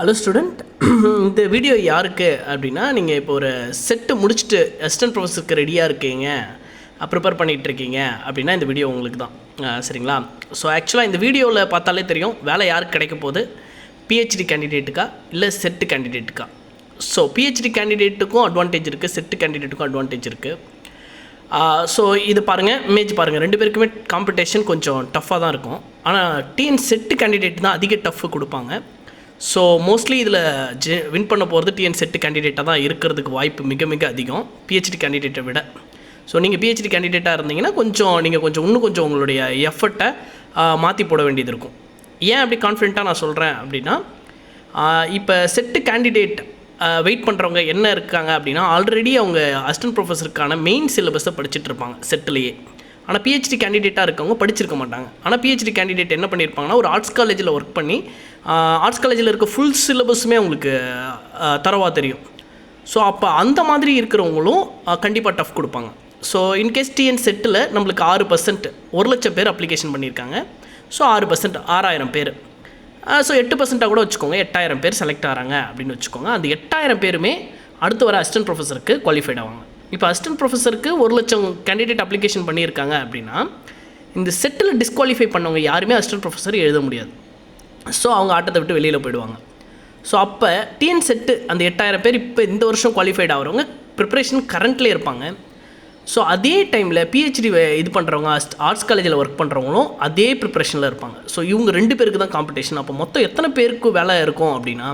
Hello student, இந்த video யாருக்கு அப்படின்னா, நீங்கள் இப்போ ஒரு செட்டு முடிச்சுட்டு அசிஸ்டன்ட் ப்ரொஃபஸருக்கு ரெடியாக இருக்கீங்க, ப்ரிப்பேர் பண்ணிகிட்ருக்கீங்க அப்படின்னா இந்த வீடியோ உங்களுக்கு தான். சரிங்களா? ஸோ ஆக்சுவலாக இந்த வீடியோவில் பார்த்தாலே தெரியும் வேலை யாருக்கு கிடைக்க போகுது, பிஹெச்டி கேண்டிடேட்டுக்கா இல்லை செட்டு கேண்டிடேட்டுக்கா. ஸோ பிஹெச்டி கேண்டிடேட்டுக்கும் அட்வான்டேஜ் இருக்குது, செட்டு கேண்டிடேட்டுக்கும் அட்வான்டேஜ் இருக்குது. ஸோ இது பாருங்கள், இமேஜ் பாருங்கள், ரெண்டு பேருக்குமே காம்படிஷன் கொஞ்சம் டஃப்பாக தான் இருக்கும். ஆனால் டிஎன் செட்டு கேண்டிடேட் தான் அதிக டஃப்பு கொடுப்பாங்க. ஸோ மோஸ்ட்லி இதில் வின் பண்ண போகிறது டிஎன் செட்டு கேண்டிடேட்டாக தான் இருக்கிறதுக்கு வாய்ப்பு மிக மிக அதிகம் பிஹெச்டி கேண்டிடேட்டை விட. ஸோ நீங்கள் பிஹெச்டி கேண்டிடேட்டாக இருந்தீங்கன்னா இன்னும் கொஞ்சம் உங்களுடைய எஃபர்ட்டை மாற்றி போட வேண்டியது இருக்கும். ஏன் அப்படி கான்ஃபிடென்ட்டாக நான் சொல்கிறேன் அப்படின்னா, இப்போ செட்டு கேண்டிடேட் வெயிட் பண்ணுறவங்க என்ன இருக்காங்க அப்படின்னா, ஆல்ரெடி அவங்க அசிஸ்டன்ட் ப்ரொஃபஸருக்கான மெயின் சிலபஸை படிச்சுட்டு இருப்பாங்க செட்டிலேயே. ஆனால் பிஹெச்டி கேண்டிடேட்டாக இருக்கவங்க படிச்சிருக்க மாட்டாங்க. ஆனால் பிஹெச்டி கேண்டிடேட் என்ன பண்ணியிருப்பாங்கன்னா, ஒரு ஆர்ட்ஸ் காலேஜில் ஒர்க் பண்ணி ஆர்ட்ஸ் காலேஜில் இருக்க ஃபுல் சிலபஸுமே அவங்களுக்கு தரவாக தெரியும். ஸோ அப்போ அந்த மாதிரி இருக்கிறவங்களும் கண்டிப்பாக டஃப் கொடுப்பாங்க. ஸோ இன்கேஸ் டிஎன் செட்டில் நம்மளுக்கு 6%, 1,00,000 பேர் அப்ளிகேஷன் பண்ணியிருக்காங்க. ஸோ 6%, 6,000 பேர். ஸோ 8% கூட வச்சுக்கோங்க, 8,000 பேர் செலக்ட் ஆகிறாங்க அப்படின்னு வச்சுக்கோங்க. அந்த 8,000 பேருமே அடுத்து வர அசிஸ்டன்ட் ப்ரொஃபஸருக்கு குவாலிஃபைட் ஆவாங்க. இப்போ அசிஸ்டன்ட் ப்ரொஃபஸருக்கு 1,00,000 கேண்டிடேட் அப்ளிகேஷன் பண்ணியிருக்காங்க அப்படின்னா, இந்த செட்டில் டிஸ்குவாலிஃபை பண்ணவங்க யாருமே அசிஸ்டன்ட் ப்ரொஃபஸர் எழுத முடியாது. ஸோ அவங்க ஆட்டத்தை விட்டு வெளியில் போயிடுவாங்க. ஸோ அப்போ டிஎன் செட்டு அந்த 8,000 பேர் இப்போ இந்த வருஷம் குவாலிஃபைட் ஆகிறவங்க ப்ரிப்பரேஷன் கரண்ட்லேயே இருப்பாங்க. ஸோ அதே டைமில் பிஹெச்டி இது பண்ணுறவங்க, ஆர்ட்ஸ் காலேஜில் ஒர்க் பண்ணுறவங்களும் அதே ப்ரிப்பரேஷனில் இருப்பாங்க. ஸோ இவங்க 2 பேருக்கு தான் காம்படிஷன். அப்போ மொத்தம் எத்தனை பேருக்கு வேலை இருக்கும் அப்படின்னா,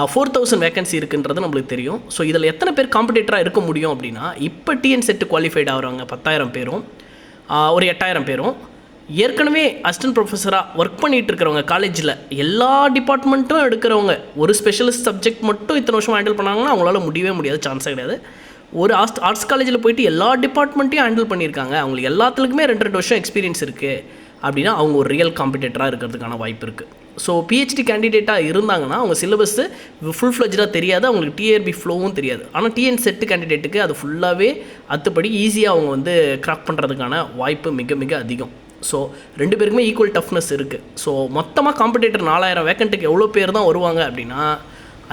4,000 வேகன்சி இருக்குன்றது நம்மளுக்கு தெரியும். ஸோ இதில் எத்தனை பேர் காம்படிட்டராக இருக்க முடியும் அப்படின்னா, இப்போ டிஎன் செட்டு குவாலிஃபைட் ஆகிறவங்க 10,000 பேரும், ஒரு 8,000 பேரும், ஏற்கனவே அசிஸ்டன்ட் ப்ரொஃபஸராக ஒர்க் பண்ணிகிட்டு இருக்கிறவங்க காலேஜில் எல்லா டிபார்ட்மெண்ட்டும் எடுக்கிறவங்க, ஒரு ஸ்பெஷலிஸ்ட் சப்ஜெக்ட் மட்டும் இத்தனை வருஷம் ஹேண்டில் பண்ணாங்கன்னா அவங்களால முடியவே முடியாது, சான்ஸே கிடையாது. ஒரு ஆர்ட்ஸ் காலேஜில் போயிட்டு எல்லா டிபார்ட்மெண்ட்டையும் ஹேண்டில் பண்ணியிருக்காங்க, அவங்களுக்கு எல்லாத்துக்குமே 2 வருஷம் எக்ஸ்பீரியன்ஸ் இருக்குது அப்படின்னா அவங்க ஒரு ரியல் காம்படிட்டராக இருக்கிறதுக்கான வாய்ப்பு இருக்குது. ஸோ பிஹெச்டி கேண்டிடேட்டாக இருந்தாங்கன்னா அவங்க சிலபஸ்ஸு ஃபுல் ஃப்ளெஜ்டாக தெரியாது, அவங்களுக்கு டிஆர்பி ஃப்ளோவும் தெரியாது. ஆனால் டிஎன் செட்டு கேண்டிடேட்டுக்கு அது ஃபுல்லாகவே அத்துப்படி ஈஸியாக அவங்க கிராக் பண்ணுறதுக்கான வாய்ப்பு மிக மிக அதிகம். ஸோ 2 பேருக்குமே ஈக்குவல் டஃப்னஸ் இருக்குது. ஸோ மொத்தமாக காம்படிட்டர் 4,000 வேக்கண்ட்டுக்கு எவ்வளோ பேர் தான் வருவாங்க அப்படின்னா,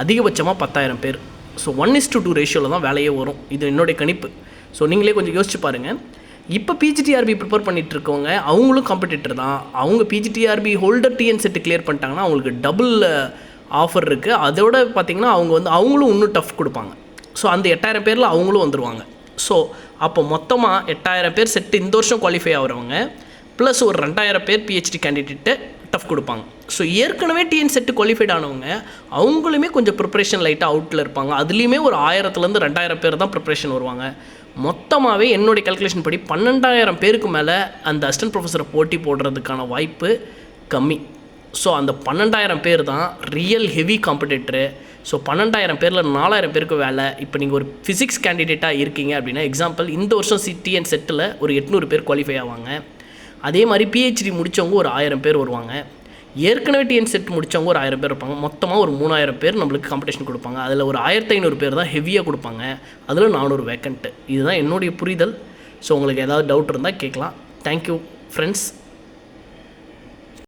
அதிகபட்சமாக 10,000 பேர். ஸோ 1:2 ரேஷியோவில் தான் வேலையே வரும். இது என்னுடைய கணிப்பு. ஸோ நீங்களே கொஞ்சம் யோசிச்சு பாருங்கள். இப்போ பிஜிடிஆர்பி ப்ரிப்பேர் பண்ணிகிட்டு இருக்கவங்க அவங்களும் காம்படிட்டர் தான். அவங்க PGTRB holder TN SET clear பண்ணிட்டாங்கன்னா அவங்களுக்கு டபுள் ஆஃபர் இருக்குது. அதோட பார்த்திங்கன்னா அவங்களும் இன்னும் டஃப் கொடுப்பாங்க. ஸோ அந்த 8,000 பேரில் அவங்களும் வந்துடுவாங்க. ஸோ அப்போ மொத்தமாக 8,000 பேர் செட்டு இந்த வருஷம் குவாலிஃபை ஆகிறவங்க ப்ளஸ் ஒரு 2,000 பேர் பிஹெச்டி கேண்டிடேட்டு டஃப் கொடுப்பாங்க. ஸோ ஏற்கனவே டிஎன் செட்டு குவாலிஃபைட் ஆனவங்க அவங்களுமே கொஞ்சம் ப்ரிப்ரேஷன் லைட்டாக அவுட்டில் இருப்பாங்க. அதுலேயுமே ஒரு 1000-2,000 பேர் தான் ப்ரிப்ரேஷன் வருவாங்க. மொத்தமாகவே என்னுடைய கேல்குலேஷன் படி 12,000 பேருக்கு மேலே அந்த அசிஸ்டன்ட் ப்ரொஃபஸரை போட்டி போடுறதுக்கான வாய்ப்பு கம்மி. ஸோ அந்த 12,000 பேர் தான் ரியல் ஹெவி காம்படிட்டரு. ஸோ 12,000 பேரில் 4,000 பேருக்கு வேலை. இப்போ நீங்கள் ஒரு ஃபிசிக்ஸ் கேண்டிடேட்டாக இருக்கீங்க அப்படின்னா, எக்ஸாம்பிள் இந்த வருஷம் டிஎன் செட்டில் ஒரு 800 பேர் குவாலிஃபை ஆவாங்க. அதே மாதிரி பிஹெச்டி முடித்தவங்க ஒரு 1000 பேர் வருவாங்க. ஏற்கனவே டிஎன் செட் முடித்தவங்க ஒரு 1000 பேர் இருப்பாங்க. மொத்தமாக ஒரு 3,000 பேர் நம்மளுக்கு காம்படிஷன் கொடுப்பாங்க. அதில் ஒரு 1,500 பேர் தான் ஹெவியாக கொடுப்பாங்க. அதில் 400 வேக்கண்ட்டு. இதுதான் என்னுடைய புரிதல். ஸோ உங்களுக்கு ஏதாவது டவுட் இருந்தால் கேட்கலாம். Thank you friends.